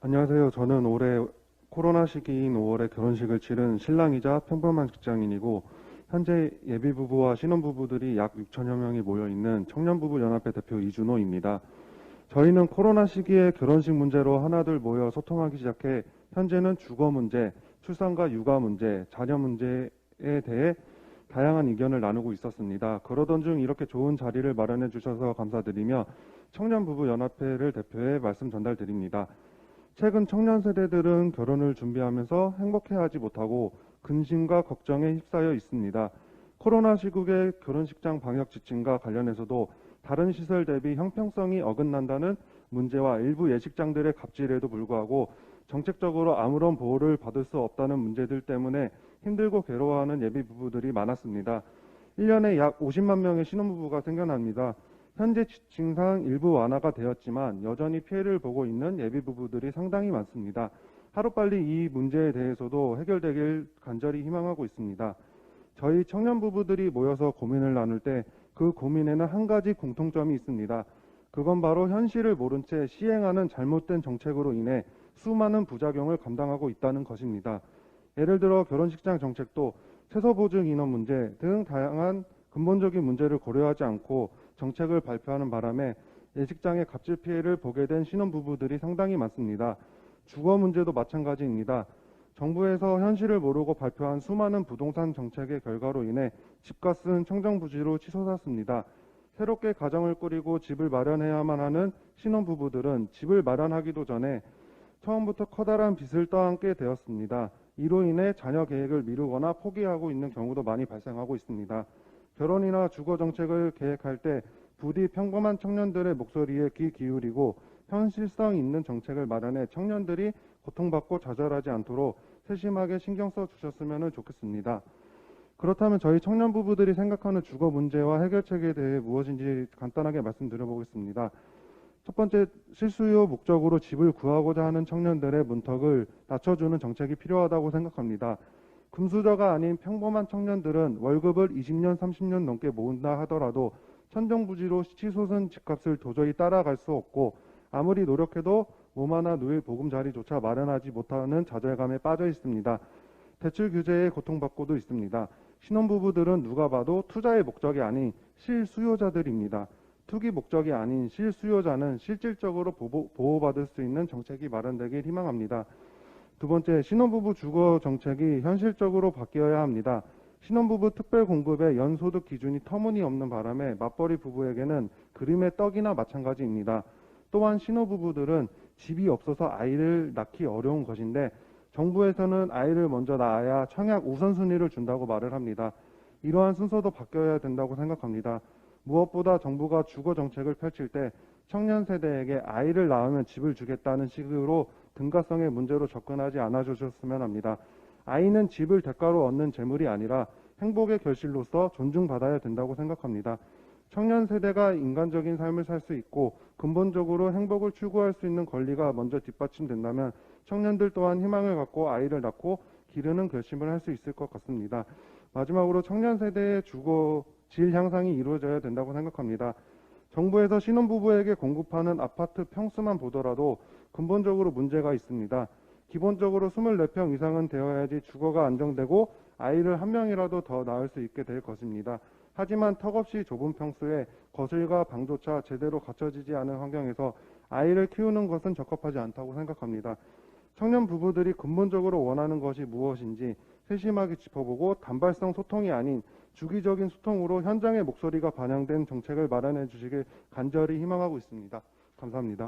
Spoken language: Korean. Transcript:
안녕하세요. 저는 올해 코로나 시기인 5월에 결혼식을 치른 신랑이자 평범한 직장인이고, 현재 예비부부와 신혼부부들이 약 6천여 명이 모여있는 청년부부연합회 대표 이준호입니다. 저희는 코로나 시기에 결혼식 문제로 하나둘 모여 소통하기 시작해 현재는 주거 문제, 출산과 육아 문제, 자녀 문제에 대해 다양한 의견을 나누고 있었습니다. 그러던 중 이렇게 좋은 자리를 마련해 주셔서 감사드리며 청년부부연합회를 대표해 말씀 전달드립니다. 최근 청년 세대들은 결혼을 준비하면서 행복해하지 못하고 근심과 걱정에 휩싸여 있습니다. 코로나 시국의 결혼식장 방역 지침과 관련해서도 다른 시설 대비 형평성이 어긋난다는 문제와 일부 예식장들의 갑질에도 불구하고 정책적으로 아무런 보호를 받을 수 없다는 문제들 때문에 힘들고 괴로워하는 예비 부부들이 많았습니다. 1년에 약 50만 명의 신혼부부가 생겨납니다. 현재 지침상 일부 완화가 되었지만 여전히 피해를 보고 있는 예비부부들이 상당히 많습니다. 하루빨리 이 문제에 대해서도 해결되길 간절히 희망하고 있습니다. 저희 청년부부들이 모여서 고민을 나눌 때 그 고민에는 한 가지 공통점이 있습니다. 그건 바로 현실을 모른 채 시행하는 잘못된 정책으로 인해 수많은 부작용을 감당하고 있다는 것입니다. 예를 들어 결혼식장 정책도 최소 보증 인원 문제 등 다양한 근본적인 문제를 고려하지 않고 정책을 발표하는 바람에 예식장의 갑질 피해를 보게 된 신혼부부들이 상당히 많습니다. 주거 문제도 마찬가지입니다. 정부에서 현실을 모르고 발표한 수많은 부동산 정책의 결과로 인해 집값은 청정부지로 치솟았습니다. 새롭게 가정을 꾸리고 집을 마련해야만 하는 신혼부부들은 집을 마련하기도 전에 처음부터 커다란 빚을 떠안게 되었습니다. 이로 인해 자녀 계획을 미루거나 포기하고 있는 경우도 많이 발생하고 있습니다. 결혼이나 주거 정책을 계획할 때 부디 평범한 청년들의 목소리에 귀 기울이고 현실성 있는 정책을 마련해 청년들이 고통받고 좌절하지 않도록 세심하게 신경 써 주셨으면 좋겠습니다. 그렇다면 저희 청년 부부들이 생각하는 주거 문제와 해결책에 대해 무엇인지 간단하게 말씀드려보겠습니다. 첫 번째, 실수요 목적으로 집을 구하고자 하는 청년들의 문턱을 낮춰주는 정책이 필요하다고 생각합니다. 금수저가 아닌 평범한 청년들은 월급을 20년, 30년 넘게 모은다 하더라도 천정부지로 치솟은 집값을 도저히 따라갈 수 없고 아무리 노력해도 몸 하나 누일 보금자리조차 마련하지 못하는 좌절감에 빠져 있습니다. 대출 규제에 고통받고도 있습니다. 신혼부부들은 누가 봐도 투자의 목적이 아닌 실수요자들입니다. 투기 목적이 아닌 실수요자는 실질적으로 보호받을 수 있는 정책이 마련되길 희망합니다. 두 번째, 신혼부부 주거 정책이 현실적으로 바뀌어야 합니다. 신혼부부 특별공급의 연소득 기준이 터무니없는 바람에 맞벌이 부부에게는 그림의 떡이나 마찬가지입니다. 또한 신혼부부들은 집이 없어서 아이를 낳기 어려운 것인데 정부에서는 아이를 먼저 낳아야 청약 우선순위를 준다고 말을 합니다. 이러한 순서도 바뀌어야 된다고 생각합니다. 무엇보다 정부가 주거 정책을 펼칠 때 청년 세대에게 아이를 낳으면 집을 주겠다는 식으로 등가성의 문제로 접근하지 않아 주셨으면 합니다. 아이는 집을 대가로 얻는 재물이 아니라 행복의 결실로서 존중받아야 된다고 생각합니다. 청년 세대가 인간적인 삶을 살 수 있고 근본적으로 행복을 추구할 수 있는 권리가 먼저 뒷받침된다면 청년들 또한 희망을 갖고 아이를 낳고 기르는 결심을 할 수 있을 것 같습니다. 마지막으로 청년 세대의 주거 질 향상이 이루어져야 된다고 생각합니다. 정부에서 신혼부부에게 공급하는 아파트 평수만 보더라도 근본적으로 문제가 있습니다. 기본적으로 24평 이상은 되어야지 주거가 안정되고 아이를 한 명이라도 더 낳을 수 있게 될 것입니다. 하지만 턱없이 좁은 평수에 거실과 방조차 제대로 갖춰지지 않은 환경에서 아이를 키우는 것은 적합하지 않다고 생각합니다. 청년 부부들이 근본적으로 원하는 것이 무엇인지 세심하게 짚어보고 단발성 소통이 아닌 주기적인 소통으로 현장의 목소리가 반영된 정책을 마련해 주시길 간절히 희망하고 있습니다. 감사합니다.